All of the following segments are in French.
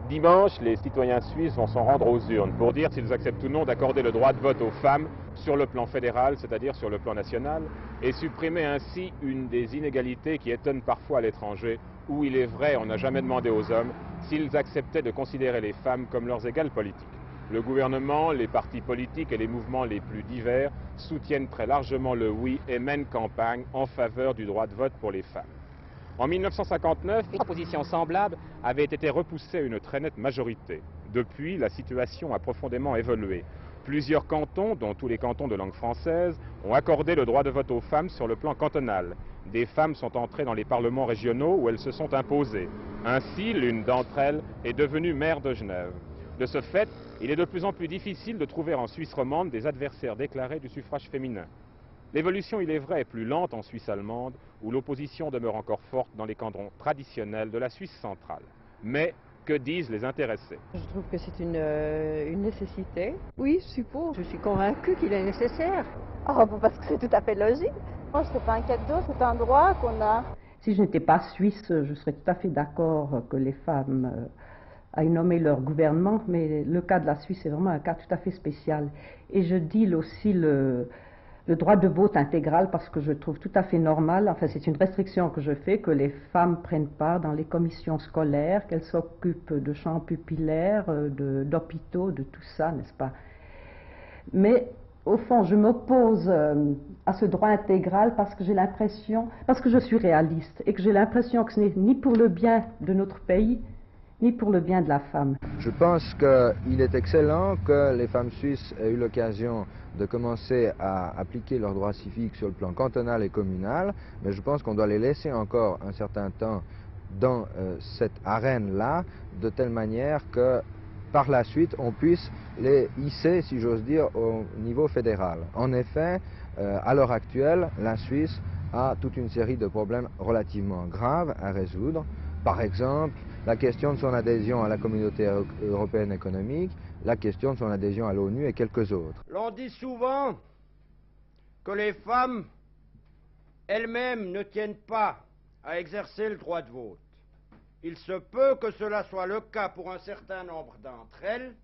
Dimanche, les citoyens suisses vont s'en rendre aux urnes pour dire s'ils acceptent ou non d'accorder le droit de vote aux femmes sur le plan fédéral, c'est-à-dire sur le plan national, et supprimer ainsi une des inégalités qui étonnent parfois à l'étranger, où il est vrai, on n'a jamais demandé aux hommes s'ils acceptaient de considérer les femmes comme leurs égales politiques. Le gouvernement, les partis politiques et les mouvements les plus divers soutiennent très largement le oui et mènent campagne en faveur du droit de vote pour les femmes. En 1959, une proposition semblable avait été repoussée à une très nette majorité. Depuis, la situation a profondément évolué. Plusieurs cantons, dont tous les cantons de langue française, ont accordé le droit de vote aux femmes sur le plan cantonal. Des femmes sont entrées dans les parlements régionaux où elles se sont imposées. Ainsi, l'une d'entre elles est devenue maire de Genève. De ce fait, il est de plus en plus difficile de trouver en Suisse romande des adversaires déclarés du suffrage féminin. L'évolution, il est vrai, est plus lente en Suisse allemande, où l'opposition demeure encore forte dans les cantons traditionnels de la Suisse centrale. Mais que disent les intéressés? Je trouve que c'est une nécessité. Oui, je suppose. Je suis convaincue qu'il est nécessaire. Oh, parce que c'est tout à fait logique. C'est pas un cadeau, c'est un droit qu'on a. Si je n'étais pas suisse, je serais tout à fait d'accord que les femmes aillent nommer leur gouvernement, mais le cas de la Suisse est vraiment un cas tout à fait spécial. Et je dis aussi le droit de vote intégral parce que je trouve tout à fait normal, enfin c'est une restriction que je fais, que les femmes prennent part dans les commissions scolaires, qu'elles s'occupent de champs pupillaires, d'hôpitaux, de tout ça, n'est-ce pas? Mais au fond, je m'oppose à ce droit intégral parce que j'ai l'impression, parce que je suis réaliste et que j'ai l'impression que ce n'est ni pour le bien de notre pays, ni pour le bien de la femme. Je pense qu'il est excellent que les femmes suisses aient eu l'occasion de commencer à appliquer leurs droits civiques sur le plan cantonal et communal, mais je pense qu'on doit les laisser encore un certain temps dans cette arène-là, de telle manière que par la suite on puisse les hisser, si j'ose dire, au niveau fédéral. En effet, à l'heure actuelle, la Suisse a toute une série de problèmes relativement graves à résoudre. Par exemple, la question de son adhésion à la communauté européenne économique, la question de son adhésion à l'ONU et quelques autres. L'on dit souvent que les femmes elles-mêmes ne tiennent pas à exercer le droit de vote. Il se peut que cela soit le cas pour un certain nombre d'entre elles,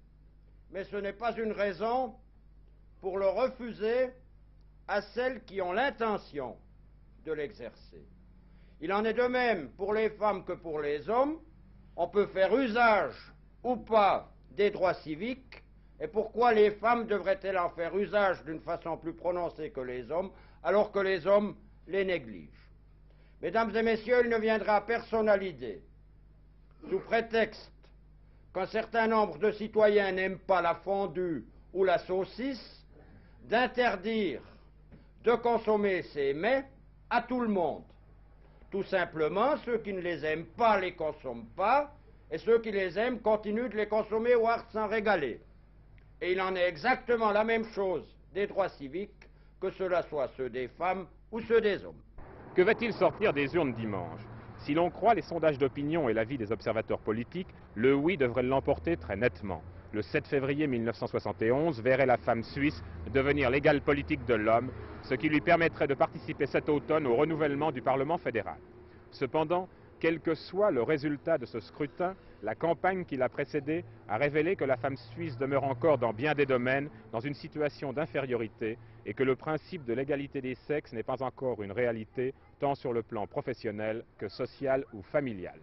mais ce n'est pas une raison pour le refuser à celles qui ont l'intention de l'exercer. Il en est de même pour les femmes que pour les hommes. On peut faire usage ou pas des droits civiques, et pourquoi les femmes devraient-elles en faire usage d'une façon plus prononcée que les hommes, alors que les hommes les négligent? Mesdames et messieurs, il ne viendra à personne à l'idée, sous prétexte qu'un certain nombre de citoyens n'aiment pas la fondue ou la saucisse, d'interdire de consommer ces mets à tout le monde. Tout simplement, ceux qui ne les aiment pas les consomment pas, et ceux qui les aiment continuent de les consommer ou à s'en régaler. Et il en est exactement la même chose des droits civiques, que cela soit ceux des femmes ou ceux des hommes. Que va-t-il sortir des urnes dimanche? Si l'on croit les sondages d'opinion et l'avis des observateurs politiques, le oui devrait l'emporter très nettement. Le 7 février 1971 verrait la femme suisse devenir l'égale politique de l'homme, ce qui lui permettrait de participer cet automne au renouvellement du Parlement fédéral. Cependant, quel que soit le résultat de ce scrutin, la campagne qui l'a précédé a révélé que la femme suisse demeure encore dans bien des domaines dans une situation d'infériorité et que le principe de l'égalité des sexes n'est pas encore une réalité tant sur le plan professionnel que social ou familial.